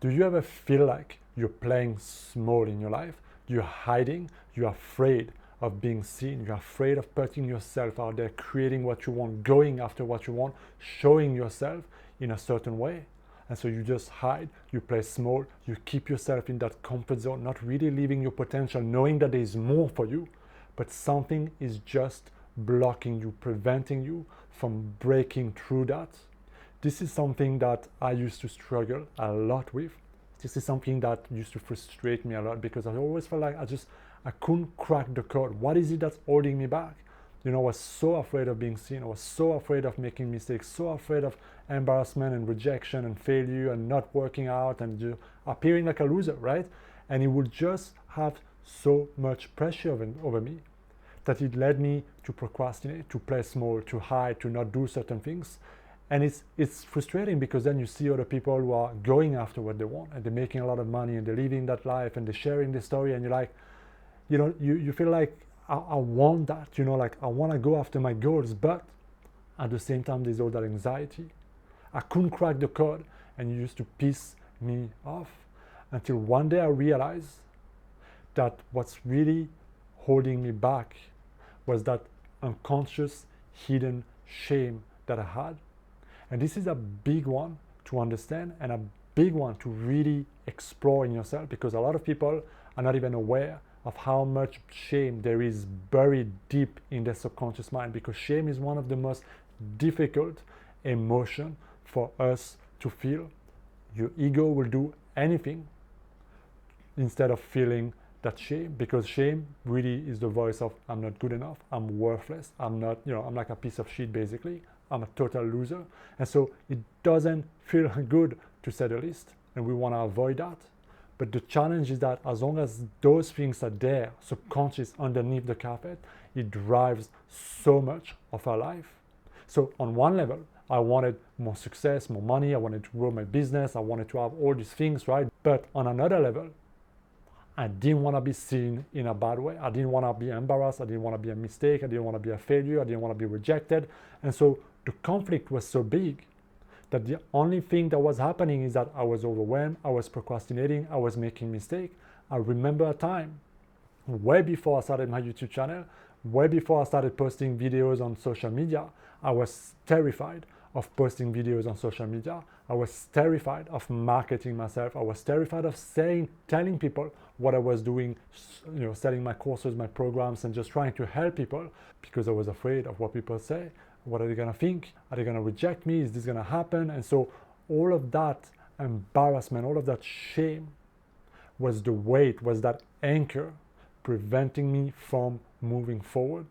Do you ever feel like you're playing small in your life? You're hiding, you're afraid of being seen, you're afraid of putting yourself out there, creating what you want, going after what you want, showing yourself in a certain way. And so you just hide, you play small, you keep yourself in that comfort zone, not really living your potential, knowing that there's more for you, but something is just blocking you, preventing you from breaking through that. This is something that I used to struggle a lot with. This is something that used to frustrate me a lot because I always felt like I couldn't crack the code. What is it that's holding me back? I was so afraid of being seen. I was so afraid of making mistakes, so afraid of embarrassment and rejection and failure and not working out and appearing like a loser, right? And it would just have so much pressure over me that it led me to procrastinate, to play small, to hide, to not do certain things. And it's frustrating because then you see other people who are going after what they want and they're making a lot of money and they're living that life and they're sharing the story, and you're like, you feel like I want that, like I want to go after my goals, but at the same time there's all that anxiety. I couldn't crack the code, and it used to piss me off until one day I realized that what's really holding me back was that unconscious hidden shame that I had. And this is a big one to understand and a big one to really explore in yourself, because a lot of people are not even aware of how much shame there is buried deep in their subconscious mind, because shame is one of the most difficult emotions for us to feel. Your ego will do anything instead of feeling that shame, because shame really is the voice of I'm not good enough, I'm worthless, I'm not, I'm like a piece of shit basically, I'm a total loser. And so it doesn't feel good, to say the least, and we want to avoid that. But the challenge is that as long as those things are there, subconscious, underneath the carpet, it drives so much of our life. So on one level, I wanted more success, more money, I wanted to grow my business, I wanted to have all these things, right? But on another level, I didn't want to be seen in a bad way. I didn't want to be embarrassed. I didn't want to be a mistake. I didn't want to be a failure. I didn't want to be rejected. And so the conflict was so big that the only thing that was happening is that I was overwhelmed, I was procrastinating, I was making mistakes. I remember a time way before I started my YouTube channel, way before I started posting videos on social media, I was terrified of posting videos on social media. I was terrified of marketing myself. I was terrified of telling people what I was doing, selling my courses, my programs, and just trying to help people, because I was afraid of what people say. What are they gonna think? Are they gonna reject me? Is this gonna happen? And so all of that embarrassment, all of that shame was the weight, was that anchor preventing me from moving forward,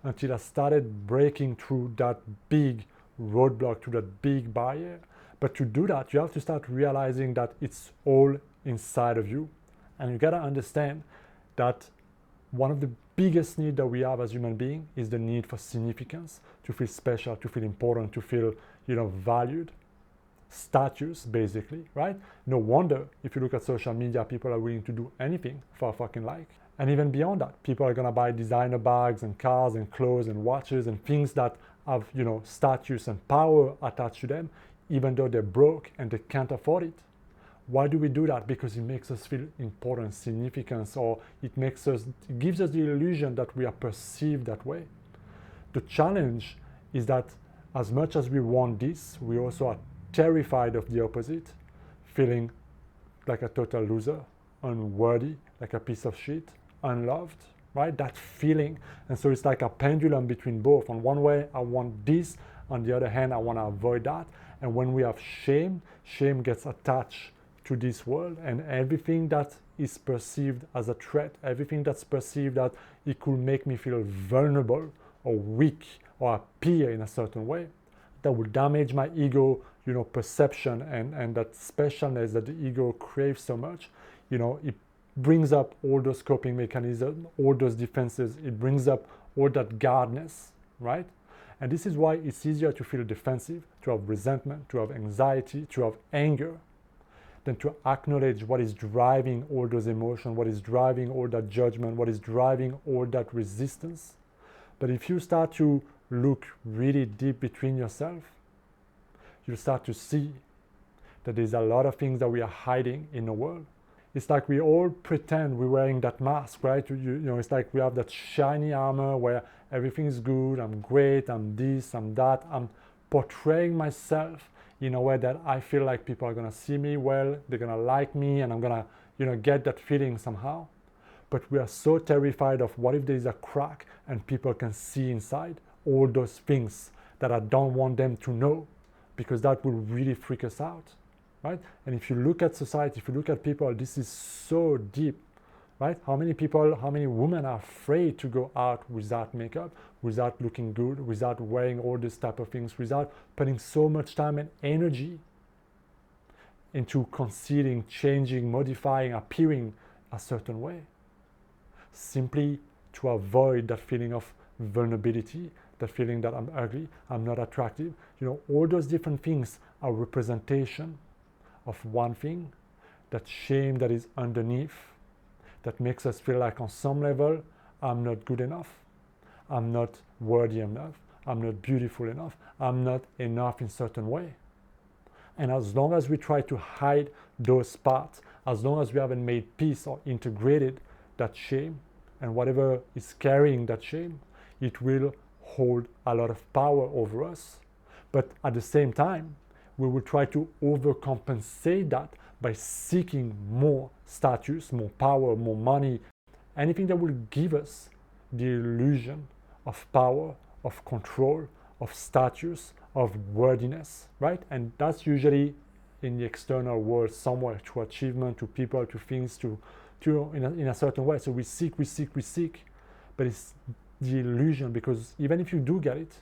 until I started breaking through that big roadblock, to that big barrier. But to do that, you have to start realizing that it's all inside of you. And you gotta understand that one of the biggest needs that we have as human beings is the need for significance, to feel special, to feel important, to feel, valued. Status, basically, right? No wonder if you look at social media, people are willing to do anything for a fucking like. And even beyond that, people are gonna buy designer bags and cars and clothes and watches and things that have, status and power attached to them, even though they're broke and they can't afford it. Why do we do that? Because it makes us feel important, significance, or it gives us the illusion that we are perceived that way. The challenge is that as much as we want this, we also are terrified of the opposite, feeling like a total loser, unworthy, like a piece of shit, unloved, right? That feeling. And so it's like a pendulum between both. On one way, I want this. On the other hand, I want to avoid that. And when we have shame, shame gets attached to this world, and everything that is perceived as a threat, everything that's perceived that it could make me feel vulnerable or weak or appear in a certain way, that will damage my ego, perception and that specialness that the ego craves so much. It brings up all those coping mechanisms, all those defenses. It brings up all that guardness, right? And this is why it's easier to feel defensive, to have resentment, to have anxiety, to have anger, than to acknowledge what is driving all those emotions, what is driving all that judgment, what is driving all that resistance. But if you start to look really deep between yourself, you start to see that there's a lot of things that we are hiding in the world. It's like we all pretend we're wearing that mask, right? It's like we have that shiny armor where everything is good, I'm great, I'm this, I'm that. I'm portraying myself in a way that I feel like people are gonna see me well, they're gonna like me, and I'm gonna, get that feeling somehow. But we are so terrified of what if there's a crack and people can see inside all those things that I don't want them to know, because that will really freak us out, right? And if you look at society, if you look at people, this is so deep, right? How many people, how many women are afraid to go out without makeup, without looking good, without wearing all these type of things, without putting so much time and energy into concealing, changing, modifying, appearing a certain way, simply to avoid that feeling of vulnerability, that feeling that I'm ugly, I'm not attractive. All those different things are representation of one thing, that shame that is underneath, that makes us feel like on some level, I'm not good enough, I'm not worthy enough, I'm not beautiful enough, I'm not enough in certain way. And as long as we try to hide those parts, as long as we haven't made peace or integrated that shame and whatever is carrying that shame, it will hold a lot of power over us. But at the same time, we will try to overcompensate that by seeking more status, more power, more money, anything that will give us the illusion of power, of control, of status, of worthiness, right? And that's usually in the external world somewhere, to achievement, to people, to things, to in a certain way. So we seek, but it's the illusion, because even if you do get it,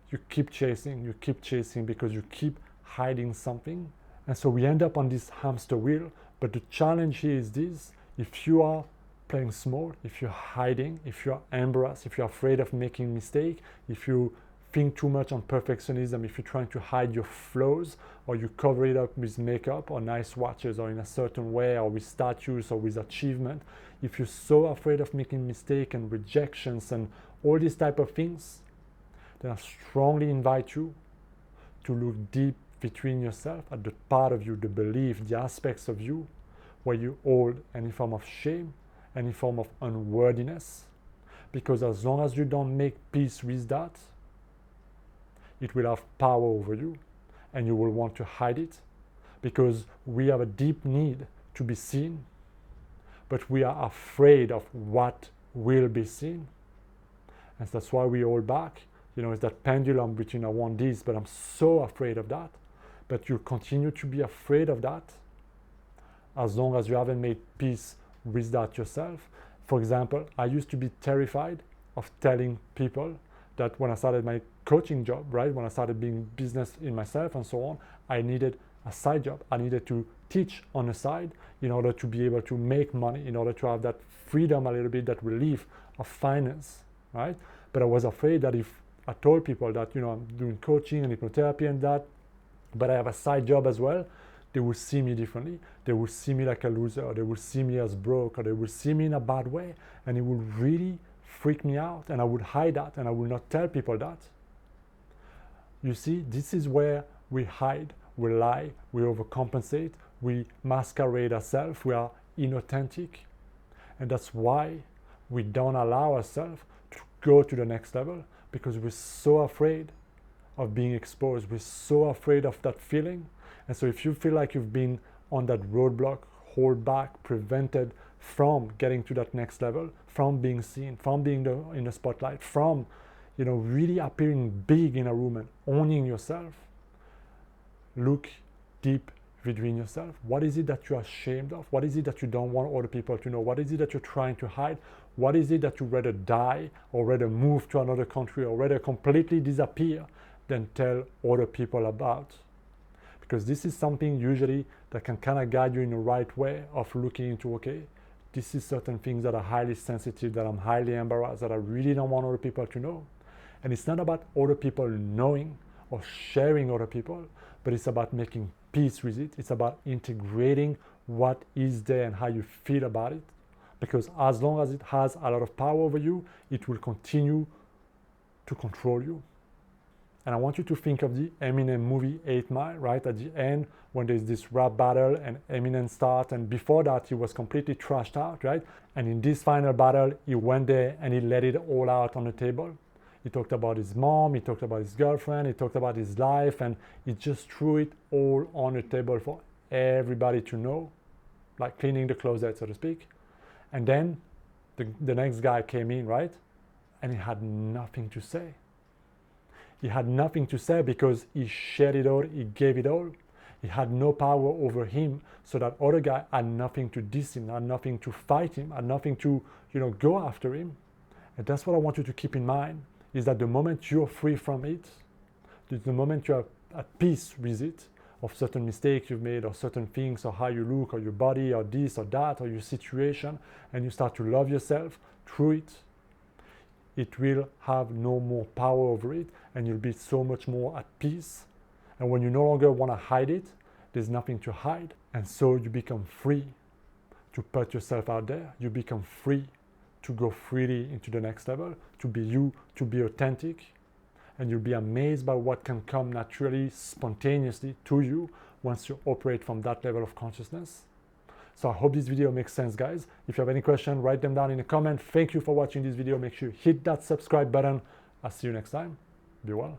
you keep chasing because you keep hiding something. And so we end up on this hamster wheel. But the challenge here is this: if you are playing small, if you're hiding, if you're embarrassed, if you're afraid of making mistake, if you think too much on perfectionism, if you're trying to hide your flaws, or you cover it up with makeup or nice watches or in a certain way, or with status or with achievement, if you're so afraid of making mistake and rejections and all these type of things, then I strongly invite you to look deep between yourself at the part of you, the belief, the aspects of you where you hold any form of shame, any form of unworthiness. Because as long as you don't make peace with that, it will have power over you, and you will want to hide it, because we have a deep need to be seen, but we are afraid of what will be seen. And that's why we hold back. It's that pendulum between I want this, but I'm so afraid of that. But you continue to be afraid of that as long as you haven't made peace with that yourself. For example, I used to be terrified of telling people that when I started my coaching job, right, when I started being business in myself and so on, I needed a side job. I needed to teach on the side in order to be able to make money, in order to have that freedom a little bit, that relief of finance, right? But I was afraid that if I told people that, I'm doing coaching and hypnotherapy and that, but I have a side job as well, they will see me differently. They will see me like a loser, or they will see me as broke, or they will see me in a bad way, and it will really freak me out, and I would hide that, and I will not tell people that. You see, this is where we hide, we lie, we overcompensate, we masquerade ourselves, we are inauthentic, and that's why we don't allow ourselves to go to the next level, because we're so afraid of being exposed. We're so afraid of that feeling. And so if you feel like you've been on that roadblock, hold back, prevented from getting to that next level, from being seen, from being in the spotlight, from really appearing big in a room and owning yourself, look deep within yourself. What is it that you're ashamed of? What is it that you don't want other people to know? What is it that you're trying to hide? What is it that you'd rather die, or rather move to another country, or rather completely disappear than tell other people about? Because this is something usually that can kind of guide you in the right way of looking into, okay, this is certain things that are highly sensitive, that I'm highly embarrassed, that I really don't want other people to know. And it's not about other people knowing or sharing other people, but it's about making peace with it. It's about integrating what is there and how you feel about it. Because as long as it has a lot of power over you, it will continue to control you. And I want you to think of the Eminem movie 8 Mile, right? At the end, when there's this rap battle and Eminem starts, and before that, he was completely trashed out, right? And in this final battle, he went there and he let it all out on the table. He talked about his mom, he talked about his girlfriend, he talked about his life, and he just threw it all on the table for everybody to know, like cleaning the closet, so to speak. And then the next guy came in, right? And he had nothing to say. He had nothing to say because he shared it all, he gave it all. He had no power over him, so that other guy had nothing to diss him, had nothing to fight him, had nothing to, go after him. And that's what I want you to keep in mind, is that the moment you're free from it, the moment you're at peace with it, of certain mistakes you've made, or certain things, or how you look, or your body, or this or that, or your situation, and you start to love yourself through it, it will have no more power over it, and you'll be so much more at peace. And when you no longer want to hide it, there's nothing to hide. And so you become free to put yourself out there. You become free to go freely into the next level, to be you, to be authentic. And you'll be amazed by what can come naturally, spontaneously to you once you operate from that level of consciousness. So I hope this video makes sense, guys. If you have any questions, write them down in the comment. Thank you for watching this video. Make sure you hit that subscribe button. I'll see you next time. Be well.